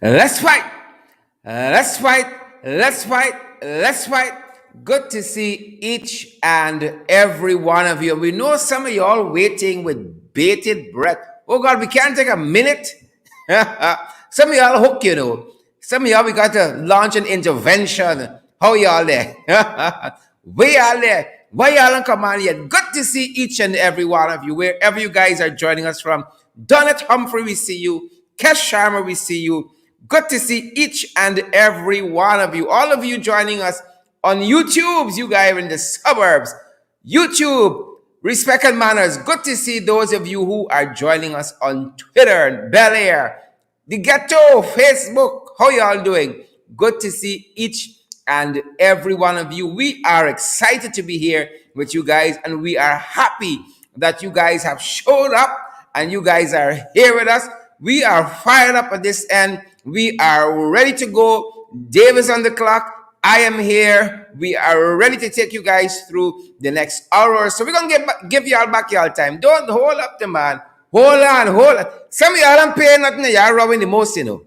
Let's fight. Let's fight. Let's fight. Let's fight. Good to see each and every one of you. We know some of y'all waiting with bated breath. Oh God, we can't take a minute. Some of y'all hook, you know. Some of y'all we got to launch an intervention. How y'all there? We are there. Why y'all on command yet? Good to see each and every one of you, wherever you guys are joining us from. Donnet Humphrey, we see you. Kesh Sharma, we see you. Good to see each and every one of you. All of you joining us on YouTube, you guys in the suburbs. YouTube, respect and manners. Good to see those of you who are joining us on Twitter, Bel Air, the Ghetto, Facebook. How y'all doing? Good to see each and every one of you. We are excited to be here with you guys, and we are happy that you guys have showed up and you guys are here with us. We are fired up at this end. We are ready to go. Dave is on the clock. I am here. We are ready to take you guys through the next hour. So we're going to give y'all back y'all time. Don't hold up the man. Hold on. Some of y'all don't pay nothing. Y'all rowing the most, you know.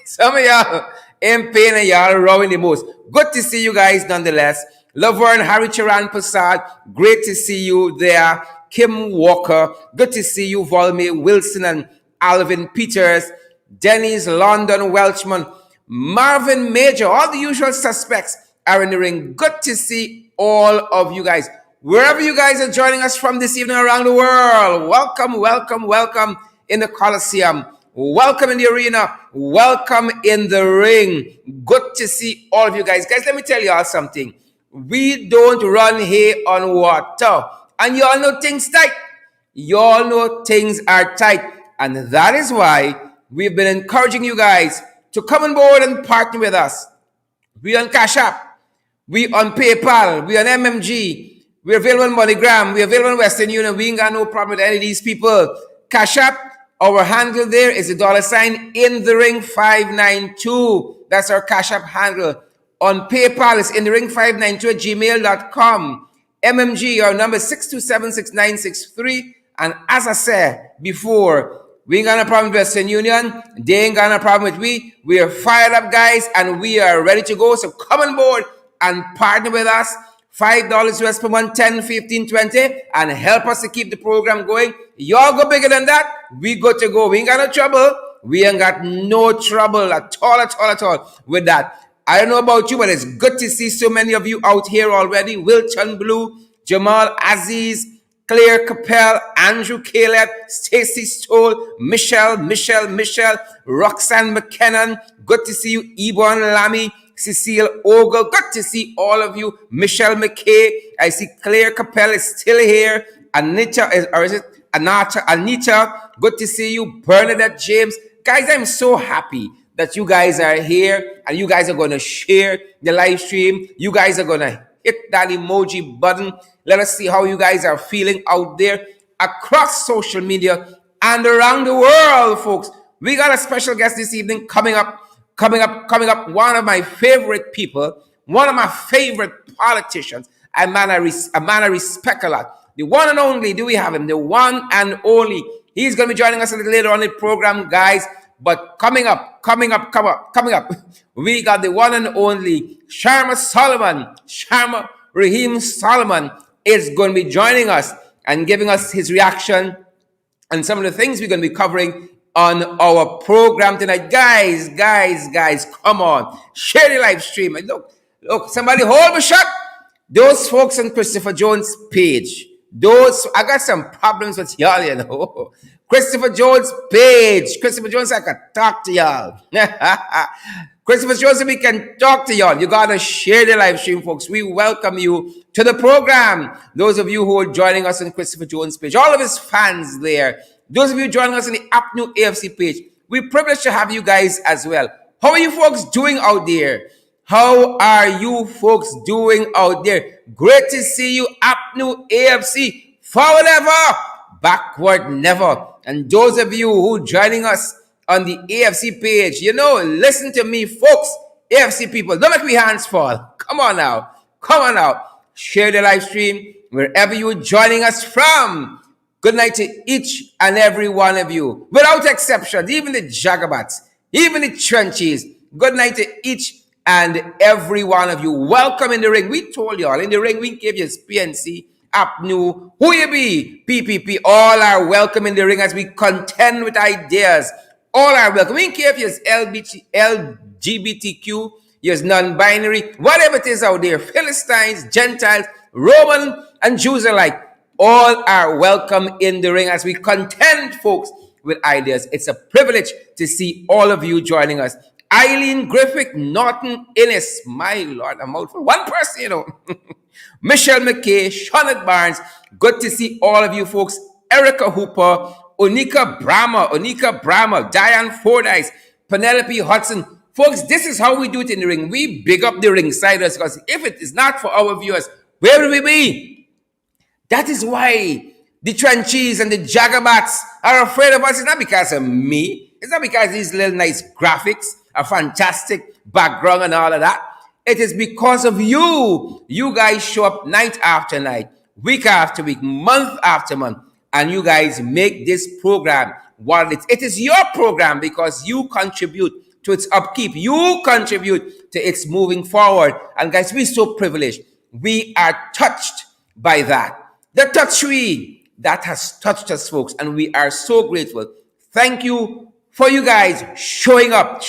Some of y'all ain't paying and y'all rowing the most. Good to see you guys nonetheless. Laverne, Harry Charan Prasad, great to see you there. Kim Walker, good to see you. Volme Wilson and Alvin Peters, Dennis London Welchman, Marvin Major, all the usual suspects are in the ring. Good to see all of you guys. Wherever you guys are joining us from this evening around the world, welcome in the Coliseum. Welcome in the arena. Welcome in the ring. Good to see all of you guys. Guys, let me tell y'all something. We don't run here on water. And y'all know things tight. Y'all know things are tight. And that is why we've been encouraging you guys to come on board and partner with us. We on Cash App. We on PayPal. We on MMG. We're available on MoneyGram. We're available on Western Union. We ain't got no problem with any of these people. Cash App, our handle there is the $ in the ring 592. That's our Cash App handle. On PayPal, it's in the ring 592 at gmail.com. MMG, our number is 6276963. And as I said before, we ain't got no problem with Western Union. They ain't got no problem with we. We are fired up, guys, and we are ready to go. So come on board and partner with us. $5 US per month, 10, 15, 20, and help us to keep the program going. Y'all go bigger than that. We got to go. We ain't got no trouble. We ain't got no trouble at all with that. I don't know about you, but it's good to see so many of you out here already. Wilton Blue, Jamal Aziz, Claire Capel, Andrew Caleb, Stacy Stoll, Michelle, Roxanne McKinnon. Good to see you, Ebon Lamy, Cecile Ogle. Good to see all of you. Michelle McKay. I see Claire Capel is still here. Anita. Good to see you. Bernadette James. Guys, I'm so happy that you guys are here and you guys are going to share the live stream. You guys are going to hit that emoji button. Let us see how you guys are feeling out there across social media and around the world, folks. We got a special guest this evening coming up. One of my favorite people, one of my favorite politicians, a man I respect a lot. The one and only, do we have him? The one and only. He's going to be joining us a little later on in the program, guys. But coming up, we got the one and only Sharma Raheem Solomon is going to be joining us and giving us his reaction and some of the things we're going to be covering on our program tonight. Guys, come on. Share the live stream. And look, somebody hold me shut. Those folks on Christopher Jones' page, I got some problems with y'all, you know. Christopher Jones' page. Christopher Jones, I can talk to y'all. Christopher Jones, we can talk to y'all. You got to share the live stream, folks. We welcome you to the program. Those of you who are joining us on Christopher Jones' page, all of his fans there. Those of you joining us on the Apnu AFC page, we're privileged to have you guys as well. How are you folks doing out there? How are you folks doing out there? Great to see you, Apnu AFC. Forward ever, backward never. And those of you who joining us on the AFC page, you know, listen to me, folks. AFC people, don't make me hands fall. Come on now. Share the live stream wherever you're joining us from. Good night to each and every one of you, without exception, even the Jagabats, even the Trenches. Good night to each and every one of you. Welcome in the ring. We told y'all in the ring, we gave you PNC, Apnu, who you be, PPP, all are welcome in the ring as we contend with ideas. All are welcome. We don't care if you're LGBTQ, you're non-binary, whatever it is out there, Philistines, Gentiles, Roman, and Jews alike, all are welcome in the ring as we contend, folks, with ideas. It's a privilege to see all of you joining us. Eileen Griffith, Norton Innes, my Lord, a mouthful. One person, Michelle McKay, Shawnette Barnes, good to see all of you folks. Erica Hooper, Onika Brahma, Diane Fordyce, Penelope Hudson. Folks, this is how we do it in the ring. We big up the ringsiders because if it is not for our viewers, where will we be? That is why the Trenches and the Jagabats are afraid of us. It's not because of me. It's not because these little nice graphics, a fantastic background and all of that. It is because of you. You guys show up night after night, week after week, month after month, and you guys make this program what it is your program because you contribute to its upkeep. You contribute to its moving forward. And guys, we're so privileged. We are touched by that. The touchery that has touched us, folks, and we are so grateful. Thank you for you guys showing up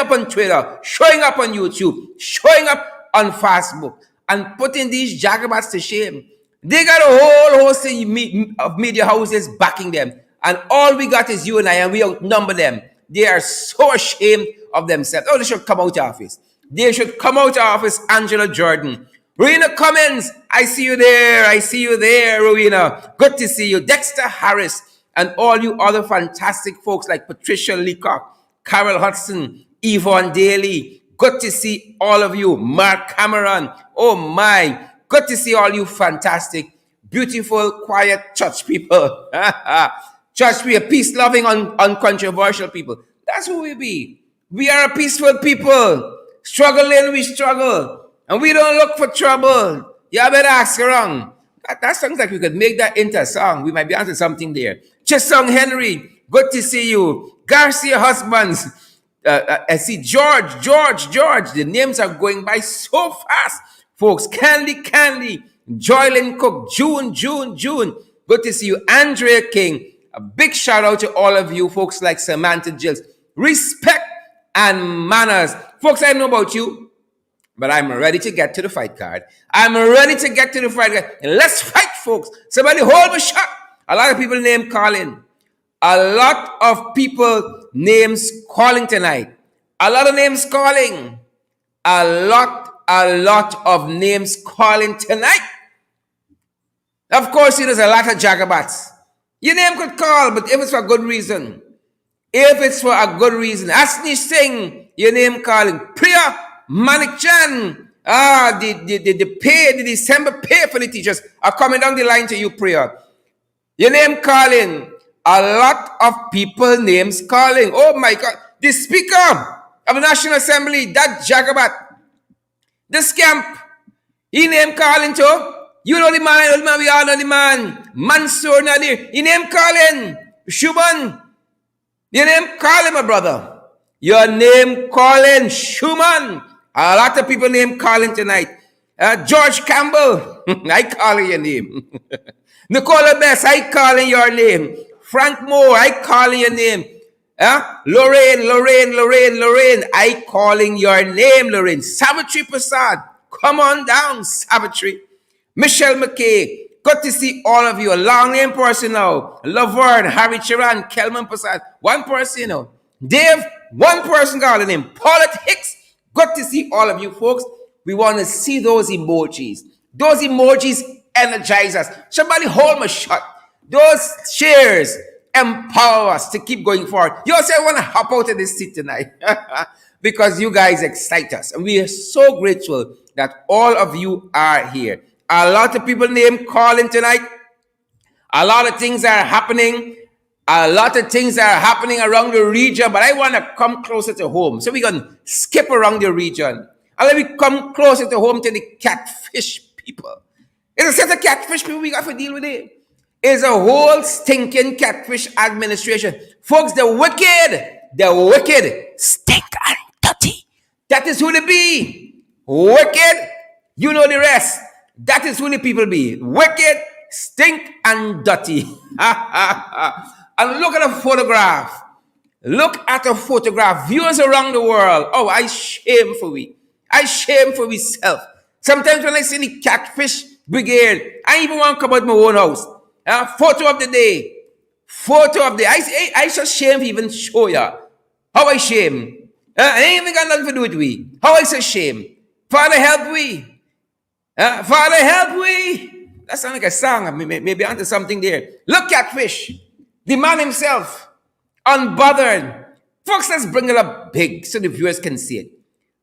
on Twitter, showing up on YouTube, showing up on Facebook, and putting these Jagabats to shame. They got a whole host of media houses backing them, and all we got is you and I, and we outnumber them. They are so ashamed of themselves. Oh, they should come out of office. They should come out of office, Angela Jordan. Rowena Cummins, I see you there, Rowena. Good to see you. Dexter Harris, and all you other fantastic folks like Patricia Leacock, Carol Hudson, Yvonne Daly. Good to see all of you. Mark Cameron, oh my. Good to see all you fantastic, beautiful, quiet church people. Church, we are peace-loving, uncontroversial people. That's who we be. We are a peaceful people. Struggling, we struggle. And we don't look for trouble. You better ask around. That sounds like we could make that into a song. We might be onto something there. Chisung Henry, good to see you. Garcia Husbands. I see George. The names are going by so fast. Folks, Candy. Joylyn Cook, June. Good to see you. Andrea King. A big shout out to all of you folks like Samantha Gills. Respect and manners. Folks, I don't know about you, but I'm ready to get to the fight card. And let's fight, folks. Somebody hold my shot. A lot of people name calling. A lot of people names calling tonight. A lot of names calling. A lot of names calling tonight. Of course, there's a lot of Jagabats. Your name could call, but if it's for a good reason. Asni Singh, your name calling. Priya Manik Chan, the December pay for the teachers are coming down the line to you, Priya. Your name calling. A lot of people names calling. Oh my God. The Speaker of the National Assembly, that Jagabat, the scamp, he name calling too. You know the man, we all know the man. Mansoor Nadir, he name calling. Shuban, your name calling, my brother. Your name calling, Schumann. A lot of people name calling tonight. George Campbell, I calling your name. Nicola Bess, I calling your name. Frank Moore, I calling your name. Lorraine, I calling your name, Lorraine. Savitri Prasad, come on down, Savitri. Michelle McKay, good to see all of you. A long name person now. Laverne, Harry Chiran, Kelman Prasad. One person, Dave, one person calling him. Paulette Hicks, good to see all of you folks. We want to see those emojis. Those emojis energize us. Somebody hold my shot. Those shares empower us to keep going forward. You also want to hop out of this seat tonight because you guys excite us. And we are so grateful that all of you are here. A lot of people name calling tonight. A lot of things are happening. A lot of things are happening around the region, but I want to come closer to home. So we're going to skip around the region. And let me come closer to home to the catfish people. It's a set of catfish people we got to deal with it. is a whole stinking catfish administration. Folks, the wicked stink and dirty. That is who they be. Wicked, you know the rest. That is who the people be. Wicked, stink and dirty. And look at a photograph. Look at a photograph. Viewers around the world. Oh, I shame for we. I shame for myself. Sometimes when I see the catfish brigade, I even want to come out my own house. Photo of the day. Photo of the day. I so shame to even show ya. How I shame. I ain't even got nothing to do with we. How I so shame. Father help we. Father help we. That sounds like a song. Maybe onto something there. Look catfish. The man himself. Unbothered. Folks, let's bring it up big so the viewers can see it.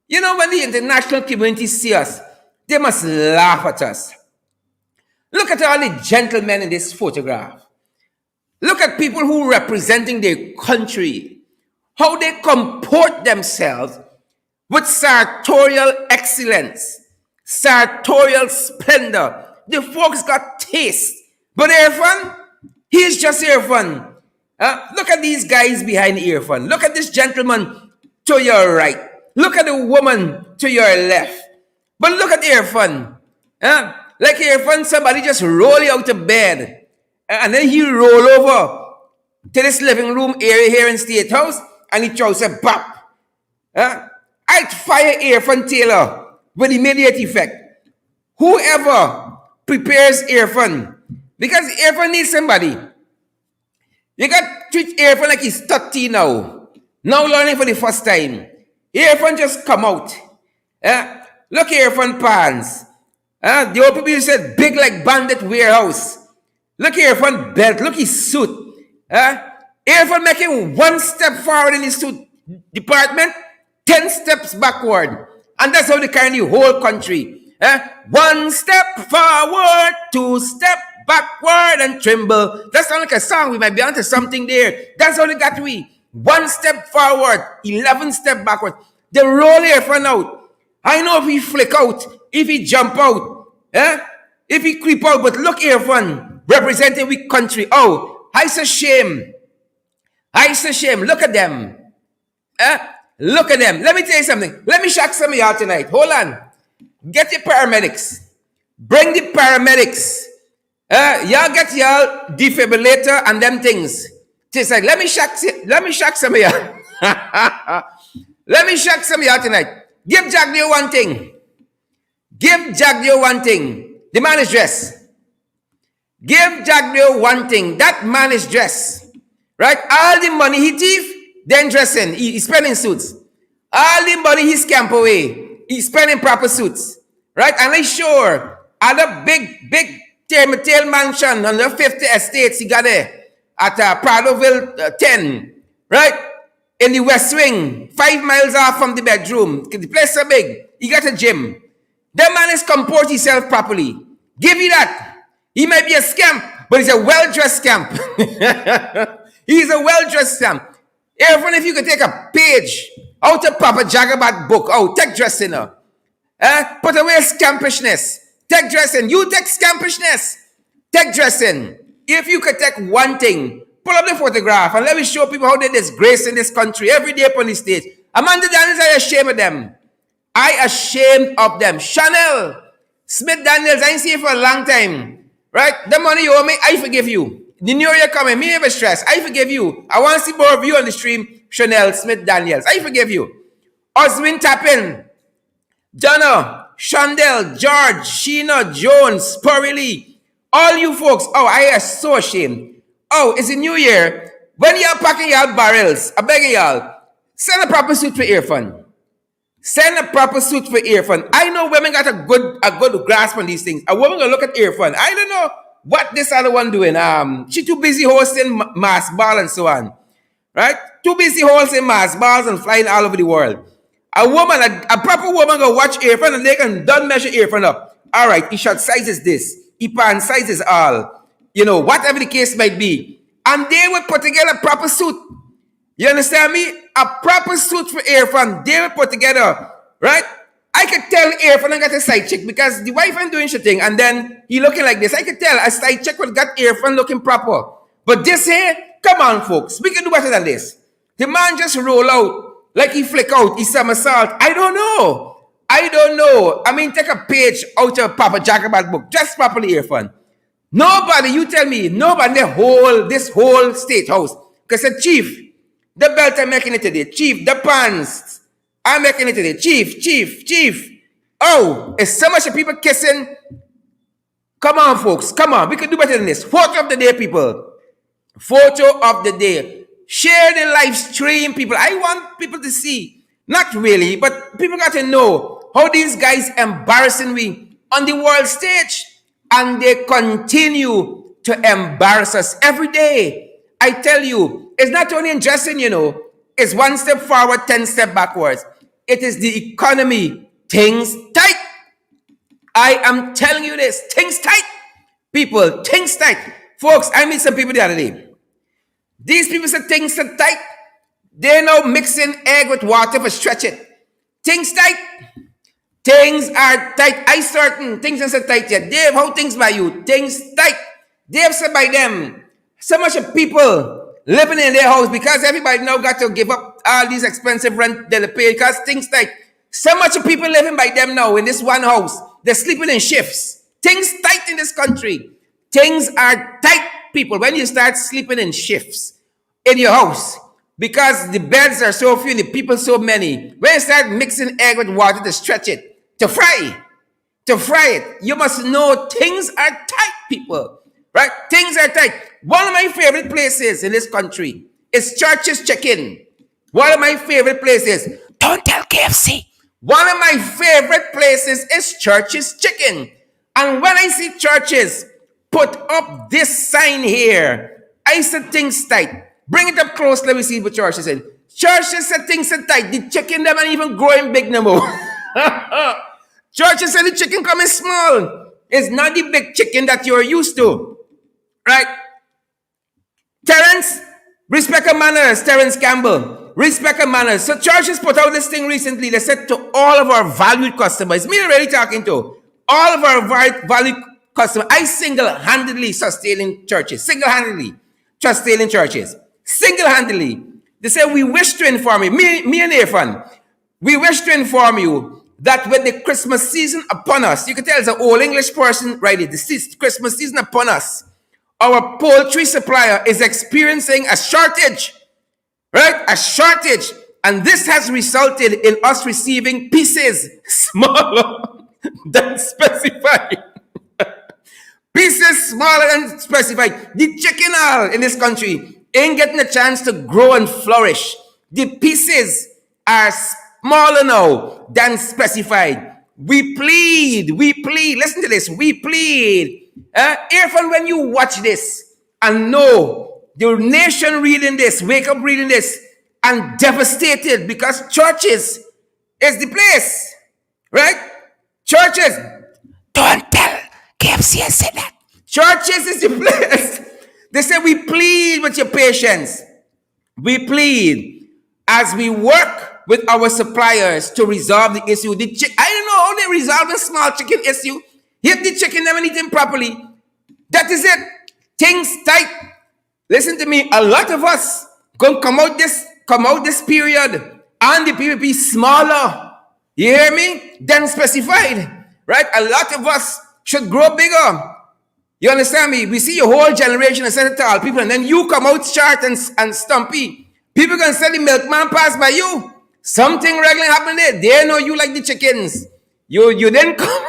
You know, when the international community see us, they must laugh at us. Look at all the gentlemen in this photograph. Look at people who representing their country. How they comport themselves with sartorial excellence, sartorial splendor. The folks got taste. But Irfan, he's just Irfan. Look at these guys behind Irfan. Look at this gentleman to your right. Look at the woman to your left. But look at Irfan. Like Irfan, somebody just roll you out of bed. And then he roll over to this living room area here in State House and he throws a bop. I'd fire Irfan Taylor with immediate effect. Whoever prepares Irfan, because Irfan needs somebody. You got to treat Irfan like he's 30 now. Now learning for the first time. Irfan just come out. Look Irfan pants. The old people said big like bandit warehouse. Look Irfan belt. Look his suit. Irfan making one step forward in his suit department, 10 steps backward. And that's how they carry the whole country. One step forward, 2 step backward and tremble. That sounds like a song. We might be onto something there. That's how they got we. 1 step forward, 11 step backward. They roll Irfan out. I know if he flick out, if he jump out, if he creep out, but look Irfan representing we country. Oh, I say shame. I say shame. Look at them. Look at them. Let me tell you something. Let me shock some of y'all tonight. Hold on. Get your paramedics. Bring the paramedics. Y'all get y'all defibrillator and them things. Just like, let me shock some of y'all. Let me shock some of y'all tonight. Give Jagdio one thing. Give Jagdio one thing. The man is dressed. Give Jagdio one thing. That man is dressed. Right? All the money he thief, then dressing. He's spending suits. All the money he scamp away, he's spending proper suits. Right? And I'm sure at the big tail mansion on the 50 estates he got there at Pradoville 10. Right? In the West Wing, 5 miles off from the bedroom. The place so big. He got a gym. That man is comport himself properly. Give you that. He might be a scamp, but he's a well-dressed scamp. He's a well-dressed scamp. Even if you could take a page out of Papa Jagabat book, take dressing her. Put away scampishness. Take dressing. You take scampishness. Take dressing. If you could take one thing, pull up the photograph and let me show people how they disgrace in this country every day upon the stage. Amanda Daniels, I ashamed of them. I ashamed of them. Chanel, Smith Daniels, I ain't seen you for a long time. Right? The money you owe me, I forgive you. The new year coming, me never stress. I forgive you. I want to see more of you on the stream. Chanel, Smith Daniels, I forgive you. Oswin Tappin, Donna, Chandel, George, Sheena, Jones, Spurry Lee, all you folks. Oh, I am so ashamed. Oh, it's a new year. When y'all packing y'all barrels, I beg y'all, send a proper suit for Irfan. Send a proper suit for Irfan. I know women got a good grasp on these things. A woman gonna look at Irfan. I don't know what this other one doing. She too busy hosting mass ball and so on. Right? Too busy hosting mass balls and flying all over the world. A woman, a proper woman gonna watch Irfan and they can done measure Irfan up. All right, his shirt size is this. His pant size is all. You know, whatever the case might be. And they would put together a proper suit. You understand me? A proper suit for Irfan. They would put together, right? I could tell earphone and got a side chick because the wife ain't doing shit thing, and then he looking like this. I could tell a side chick would got earphone looking proper. But this here, come on, folks, we can do better than this. The man just roll out like he flick out, he somersault. I don't know. I don't know. I mean, take a page out of Papa Jacob's book, just properly earphone. Nobody, you tell me, nobody in this whole state house. Because the chief, the belt I'm making it today. Chief, the pants, I'm making it today. Chief. Oh, it's so much of people kissing. Come on, folks. Come on. We can do better than this. Photo of the day, people. Photo of the day. Share the live stream, people. I want people to see. Not really, but people got to know how these guys embarrassing me on the world stage. And they continue to embarrass us every day. I tell you, it's not only in dressing, it's one step forward, 10 steps backwards. It is the economy. Things tight. I am telling you this. Things tight. People, things tight. Folks, I met some people the other day. These people said things are tight. They're now mixing egg with water for stretch it. Things tight. Things are tight. I certain things are so tight yet. Dave, how things by you? Things tight. Dave said by them. So much of people living in their house because everybody now got to give up all these expensive rent they'll pay because things tight. So much of people living by them now in this one house. They're sleeping in shifts. Things tight in this country. Things are tight, people, when you start sleeping in shifts in your house because the beds are so few, the people so many. When you start mixing egg with water to stretch it, to fry it, you must know things are tight, people. Right? Things are tight. One of my favorite places in this country is Church's Chicken. One of my favorite places. Don't tell KFC. One of my favorite places is Church's Chicken. And when I see Church's put up this sign here, I said things tight. Bring it up close, let me see what Church's said. Church's said things are tight. The chicken them ain't even growing big no more. Churches said the chicken coming small. It's not the big chicken that you're used to. Right? Terrence, respect and manners. Terrence Campbell, respect and manners. So churches put out this thing recently. They said to all of our valued customers, me really talking to, all of our valued customers, I single-handedly sustaining churches. Single-handedly sustaining churches. Single-handedly. They say, we wish to inform you, me and Irfan, we wish to inform you that with the Christmas season upon us, you can tell it's an old English person, right? The Christmas season upon us, our poultry supplier is experiencing a shortage, right? A shortage. And this has resulted in us receiving pieces smaller than specified. Pieces smaller than specified. The chicken all in this country ain't getting a chance to grow and flourish. The pieces are smaller now than specified. We plead, listen to this, we plead. Irfan, when you watch this and know the nation reading this, wake up reading this, and devastated because churches is the place, right? Churches, don't tell KFC I said that. Churches is the place. They say we plead with your patience. We plead as we work with our suppliers to resolve the issue. I don't know how they resolve the small chicken issue. Hit the chicken, never eat them properly. That is it. Things tight. Listen to me. A lot of us gonna come out this period and the PPP smaller. You hear me? Than specified. Right? A lot of us should grow bigger. You understand me? We see a whole generation of set tall people, and then you come out short and stumpy. People gonna say the milkman pass by you. Something regular happened there. They know you like the chickens. You didn't come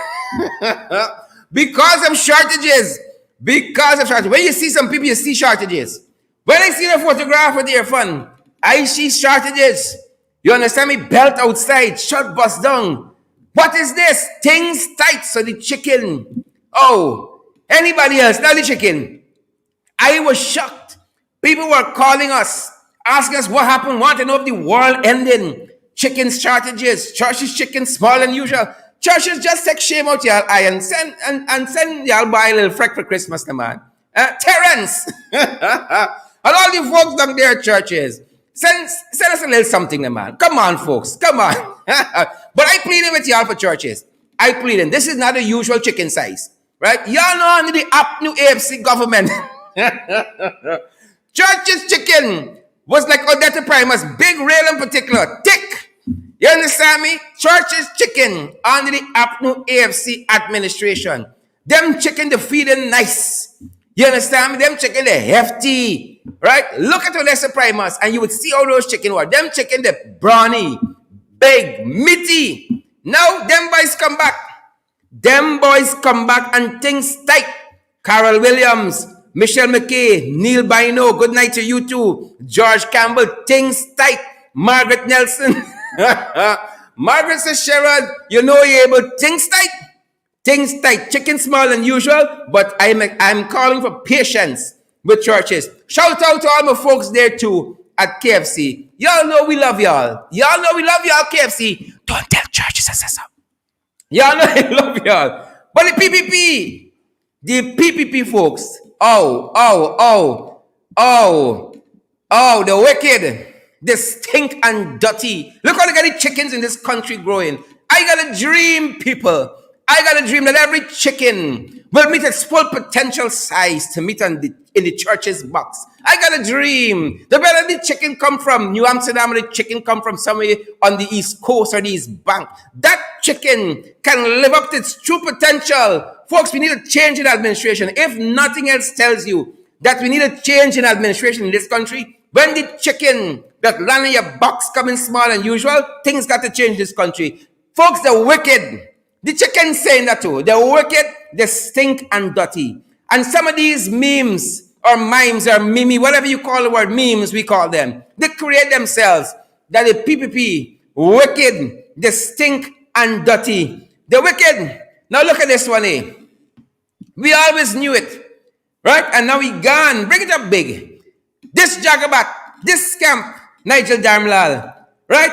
because of shortages. Because of shortages. When you see some people, you see shortages. When I see the photograph with their fun, I see shortages. You understand me? Belt outside, shut bust down. What is this? Things tight. So the chicken. Oh, anybody else? Not the chicken. I was shocked. People were calling us, asking us what happened, want to know if the world ending. Chicken shortages, churches chicken small than usual. Churches just take shame out y'all eye and send y'all buy a little freck for Christmas, the man. Terrence, and all the folks down there at churches, send us a little something, the man. Come on, folks, come on. But I pleading with y'all for churches. I pleading. This is not the usual chicken size, right? Y'all know under the new AFC government, churches chicken was like Odetta Primus, big rail in particular, thick. You understand me? Churches chicken under the new AFC administration. Them chicken the feeding nice. You understand me? Them chicken the hefty, right? Look at Odessa Primus and you would see how those chicken were. Them chicken the brawny, big, meaty. Now them boys come back. Them boys come back and things tight. Carol Williams, Michelle McKay, Neil Bino, good night to you too. George Campbell, things tight. Margaret Nelson. Margaret says, Sherrod, you know you're able, things tight. Things tight. Chicken smaller than usual, but I'm calling for patience with churches. Shout out to all my folks there too at KFC. Y'all know we love y'all. Y'all know we love y'all, KFC. Don't tell churches I said so. Y'all know I love y'all. But the PPP folks, oh, the wicked, the stink and dirty. Look how they got the chickens in this country growing. I got a dream, people. I got a dream that every chicken will meet its full potential size to meet in the church's box. I got a dream. The better the chicken come from New Amsterdam or the chicken come from somewhere on the East Coast or the East Bank, that chicken can live up to its true potential. Folks, we need a change in administration. If nothing else tells you that we need a change in administration in this country, when the chicken that land in your box coming small than usual, things got to change in this country. Folks, the wicked, the chicken saying that too. The wicked, they stink and dirty. And some of these memes or mimes or mimi, whatever you call the word, memes we call them, they create themselves that the PPP, wicked, they stink and dirty. The wicked. Now look at this one, eh? We always knew it, right? And now we gone. Bring it up big. This jagabat, this scamp, Nigel Darmlal, right?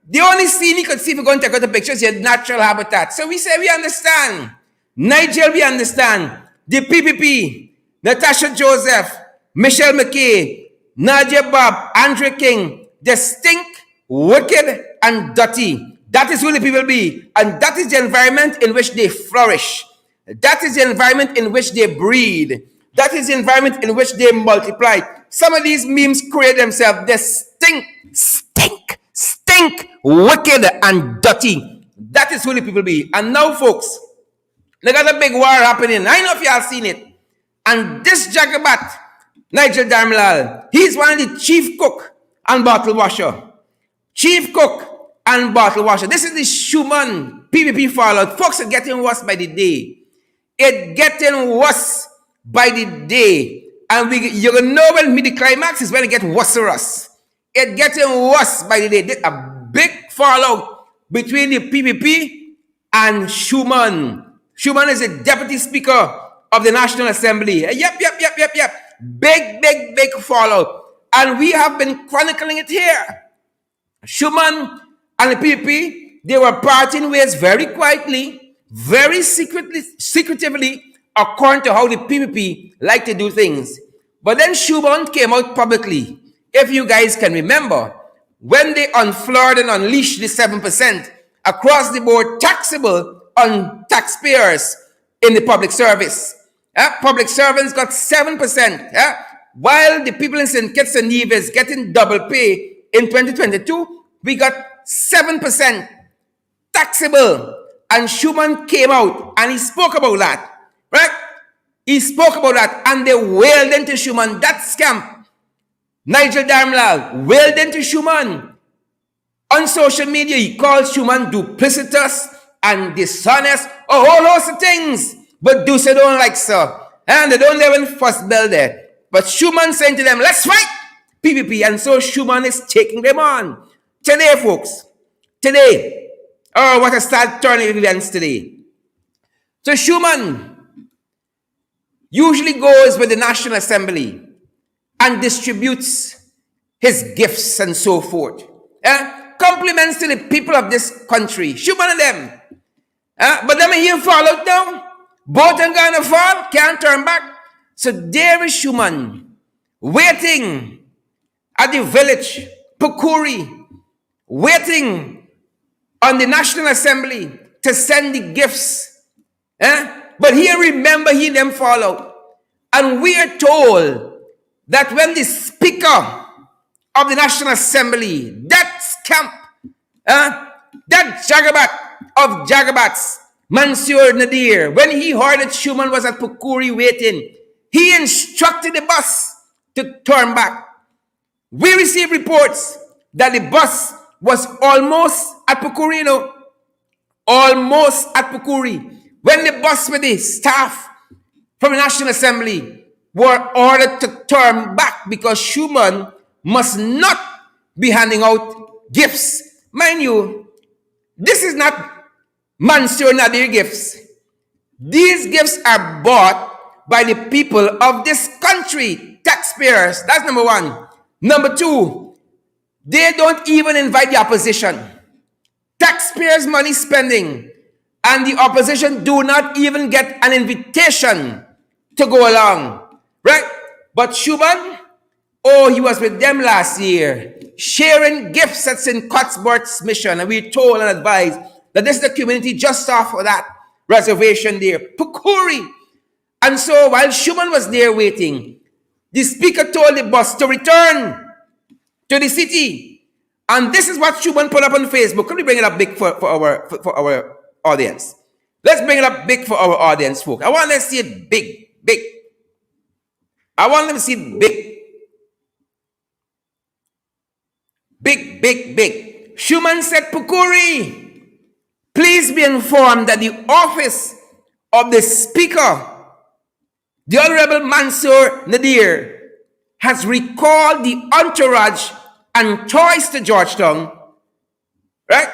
The only scene he could see if we're going to take out the pictures is natural habitat. So we say we understand. Nigel, we understand. The PPP, Natasha Joseph, Michelle McKay, Nadia Bob, Andre King, they stink, wicked, and dirty. That is who the people be. And that is the environment in which they flourish. That is the environment in which they breed. That is the environment in which they multiply. Some of these memes create themselves. They stink, wicked, and dirty. That is who the people be. And now, folks, they got a big war happening. I know if y'all seen it. And this jagabat, Nigel Darmlal, he's one of the chief cook and bottle washer. Chief cook and bottle washer. This is the Schumann PPP fallout. Folks are getting worse by the day. It's getting worse by the day. And you're going to know when the climax is when it gets worse for us. It's getting worse by the day. There's a big fallout between the PPP and Schumann. Schumann is the deputy speaker of the National Assembly. Yep. Big fallout. And we have been chronicling it here. Schumann and the PPP, they were parting ways very quietly, very secretively, according to how the PPP like to do things. But then Schumann came out publicly. If you guys can remember, when they unfloored and unleashed the 7% across the board taxable on taxpayers in the public service. Public servants got 7%. While the people in St. Kitts and Nevis getting double pay in 2022, we got 7% taxable. And Schumann came out and he spoke about that. Right? He spoke about that and they wailed into Schumann. That scamp, Nigel Darmlal, wailed into Schumann. On social media, he called Schumann duplicitous and dishonest, a whole host of things. But Duce don't like so. And they don't live in first bell there. But Schumann saying to them, let's fight PPP. And so Schumann is taking them on. Today, folks. Today. Oh, what a sad turn of events today. So Schumann usually goes with the National Assembly and distributes his gifts and so forth. Compliments to the people of this country. Schumann and them. But them here fall out now. Both are gonna fall, can't turn back. So there is Schumann waiting at the village, Pukuri, waiting on the National Assembly to send the gifts. But here, remember, he them fall out. And we are told that when the Speaker of the National Assembly, that scamp, that jagabat of jagabats, Mansour Nadir, when he heard that Schumann was at Pukuri waiting, he instructed the bus to turn back. We received reports that the bus was almost at Pukuri, almost at Pukuri, when the bus with the staff from the National Assembly were ordered to turn back because Schumann must not be handing out gifts. Mind you, this is not Mansour Nadir gifts. These gifts are bought by the people of this country, taxpayers. That's number one. Number two, they don't even invite the opposition. Taxpayers' money spending, and the opposition do not even get an invitation to go along, right? But Schumann, oh, he was with them last year, sharing gifts at St. Cuthbert's Mission, and we told and advised that this is the community just off of that reservation there, Pukuri. And so while Schumann was there waiting, the speaker told the bus to return to the city. And this is what Schumann put up on Facebook. Can we bring it up big for our audience? Let's bring it up big for our audience, folks. I want them to see it big, big. I want them to see it big. Big, big, big. Schumann said, Pukuri, please be informed that the office of the Speaker, the Honorable Mansour Nadir, has recalled the entourage and toys to Georgetown, right?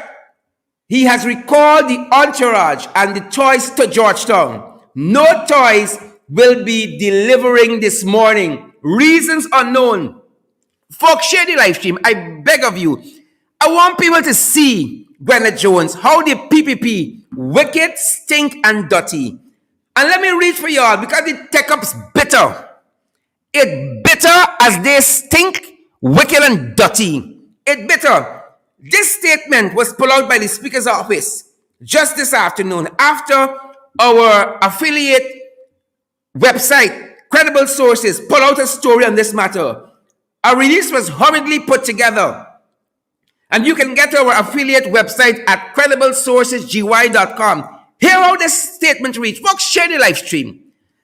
He has recalled the entourage and the toys to Georgetown. No toys will be delivering this morning. Reasons unknown. Folks, share the live stream. I beg of you. I want people to see Gwyneth Jones, how the PPP, wicked, stink, and dirty. And let me read for y'all, because the tech-up's bitter. It bitter as they stink, wicked and dirty. It bitter. This statement was pulled out by the Speaker's office just this afternoon after our affiliate website, Credible Sources, pulled out a story on this matter. A release was hurriedly put together. And you can get to our affiliate website at crediblesourcesgy.com. Hear how this statement reads. Folks, share the live stream.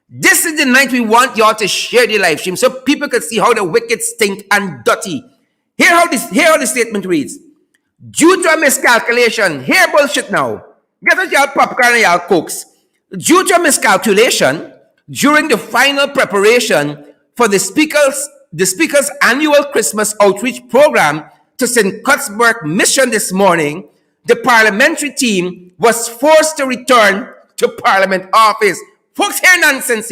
This is the night we want y'all to share the live stream so people can see how the wicked stink and dirty. Hear how the statement reads. Due to a miscalculation, hear bullshit now. Get out y'all popcorn and y'all cokes. Due to a miscalculation, during the final preparation for the Speaker's annual Christmas outreach program to St. Cuthbert Mission this morning, the parliamentary team was forced to return to Parliament office. Folks, hear nonsense.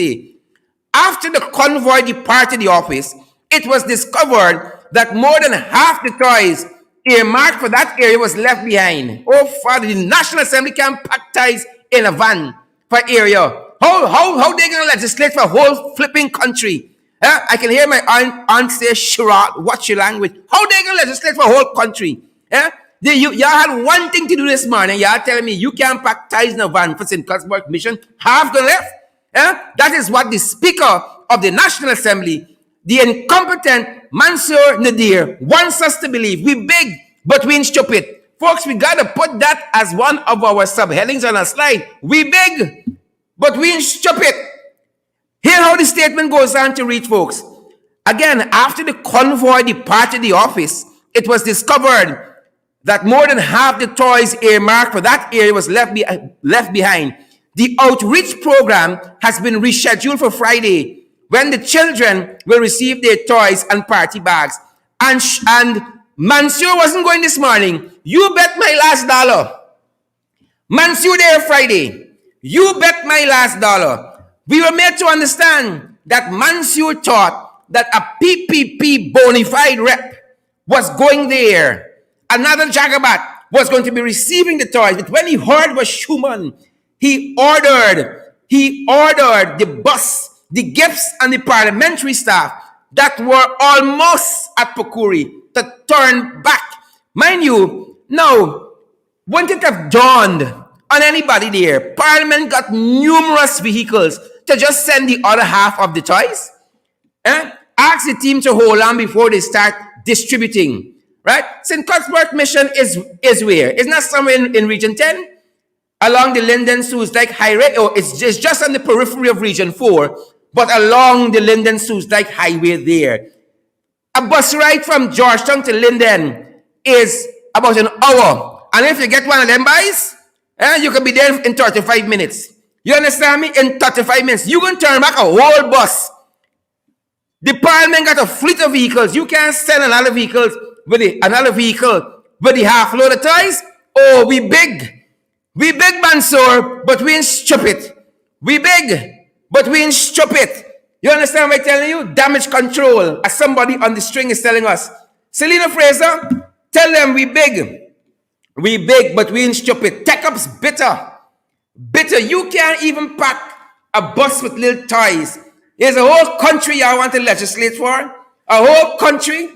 After the convoy departed the office, it was discovered that more than half the toys earmarked for that area was left behind. Oh, Father, the National Assembly can pack toys in a van for area. How they going to legislate for a whole flipping country? I can hear my aunt say, Shira, watch your language. How they going to legislate for a whole country? Y'all had one thing to do this morning. Y'all telling me you can't pack ties in a van for St. Cuthbert Mission. Half the left. That is what the Speaker of the National Assembly, the incompetent Mansour Nadir, wants us to believe. We big, but we ain't stupid. Folks, we got to put that as one of our subheadings on our slide. We big, but we ain't stupid. Hear how the statement goes on to read, folks. Again, after the convoy departed the office, it was discovered that more than half the toys earmarked for that area was left behind. The outreach program has been rescheduled for Friday, when the children will receive their toys and party bags. And Mansour wasn't going this morning. You bet my last dollar. Mansour there Friday. You bet my last dollar. We were made to understand that Mansour thought that a PPP bona fide rep was going there. Another Jagabat was going to be receiving the toys. But when he heard was Schumann, he ordered the bus, the gifts, and the parliamentary staff that were almost at Pukuri to turn back. Mind you, now, Wouldn't it have dawned on anybody there? Parliament got numerous vehicles to just send the other half of the toys. Ask the team to hold on before they start distributing. Right? St. Cuthbert Mission is where? Isn't that somewhere in Region 10? Along the Linden Suits Dyke Highway? Oh, it's just on the periphery of Region 4, but along the Linden Suits Dyke Highway there. A bus ride from Georgetown to Linden is about an hour. And if you get one of them buys, you can be there in 35 minutes. You understand me? In 35 minutes. You can turn back a whole bus. The Parliament got a fleet of vehicles. You can't send another vehicle with the half load of toys. Oh, we big. We big, Mansour, but we ain't stupid. We big, but we ain't stupid. You understand what I'm telling you? Damage control. As somebody on the string is telling us. Selena Fraser, tell them we big. We big, but we ain't stupid. Tech Up's bitter. Bitter. You can't even pack a bus with little toys. There's a whole country y'all want to legislate for. A whole country.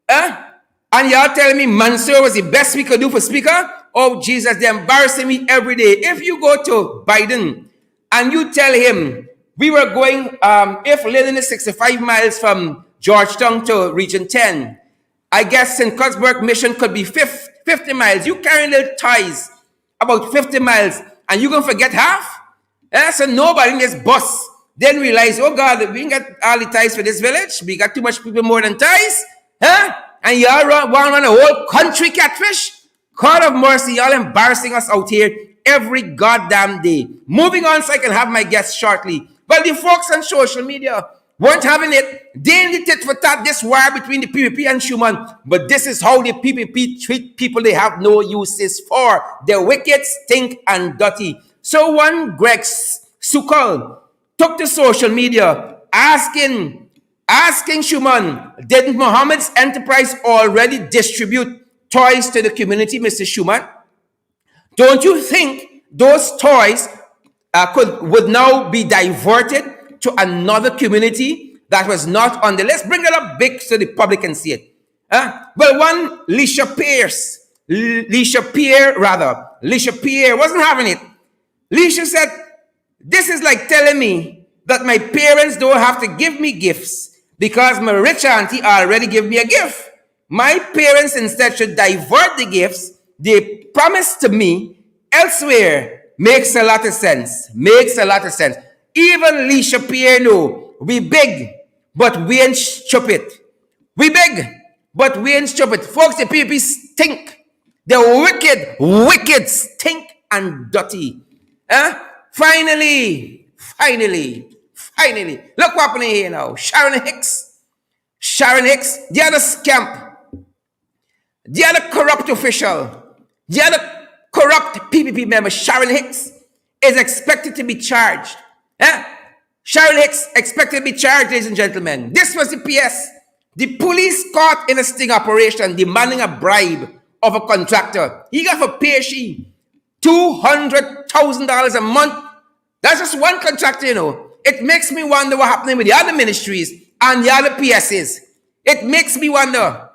And y'all telling me Mansour was the best we could do for speaker? Oh, Jesus, they're embarrassing me every day. If you go to Biden and you tell him we were going, if Linden is 65 miles from Georgetown to Region 10, I guess St. Cuthbert Mission could be 50 miles. You carry little toys about 50 miles and you going to forget half? So nobody in this bus then realize, oh God, we ain't got all the ties for this village. We got too much people more than ties. And y'all want to run a whole country catfish? God of mercy, y'all embarrassing us out here every goddamn day. Moving on so I can have my guests shortly. But the folks on social media weren't having it. They in the tit for tat, this war between the PPP and Schumann. But this is how the PPP treat people they have no uses for. They're wicked, stink, and dirty. So one Greg Sukal took to social media asking Schumann, didn't Mohammed's enterprise already distribute toys to the community, Mr. Schumann? Don't you think those toys would now be diverted to another community that was not on the list? Bring it up big so the public can see it. Well, one Leisha Pierre wasn't having it. Leisha said, this is like telling me that my parents don't have to give me gifts because my rich auntie already gave me a gift. My parents instead should divert the gifts they promised to me elsewhere. Makes a lot of sense. Makes a lot of sense. Even Leisha Pierre know we big, but we ain't stupid. We big, but we ain't stupid. Folks, the PPP stink. They're wicked, stink and dirty. Finally. Look what happening here now. Sharon Hicks, the other scamp, the other corrupt official, the other corrupt PPP member, Sharon Hicks, is expected to be charged. Sharon Hicks expected to be charged, ladies and gentlemen. This was the PS. The police caught in a sting operation demanding a bribe of a contractor. He got for pay she $200,000 a month. That's just one contractor, you know. It makes me wonder what happening with the other ministries and the other PSs. It makes me wonder.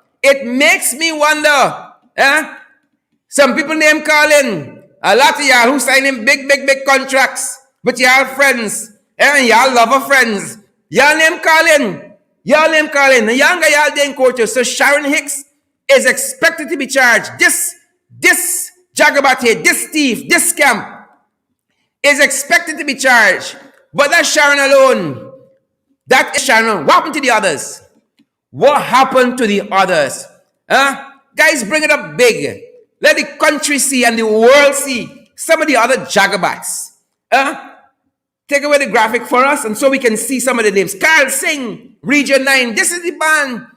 Some people name calling. A lot of y'all who signing big contracts with y'all friends. And y'all lover friends. Y'all name calling. The younger y'all didn't court you. So Sharon Hicks is expected to be charged. This jagabat here, this thief, this scam is expected to be charged. But that's Sharon alone. That is Sharon. What happened to the others? Guys, bring it up big. Let the country see and the world see some of the other jagabats. Take away the graphic for us and so we can see some of the names. Carl Singh, Region 9. This is the band.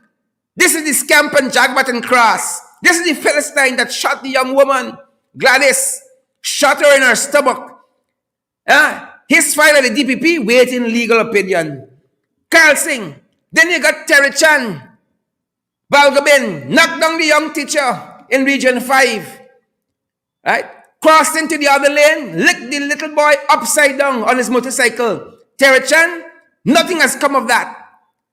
This is the scamp and jagabat and cross. This is the Philistine that shot the young woman, Gladys. Shot her in her stomach. His file at the DPP waiting legal opinion. Carl Singh. Then you got Terry Chan. Balgobin knocked down the young teacher in Region 5. Right? Crossed into the other lane, licked the little boy upside down on his motorcycle. Terry Chan, nothing has come of that.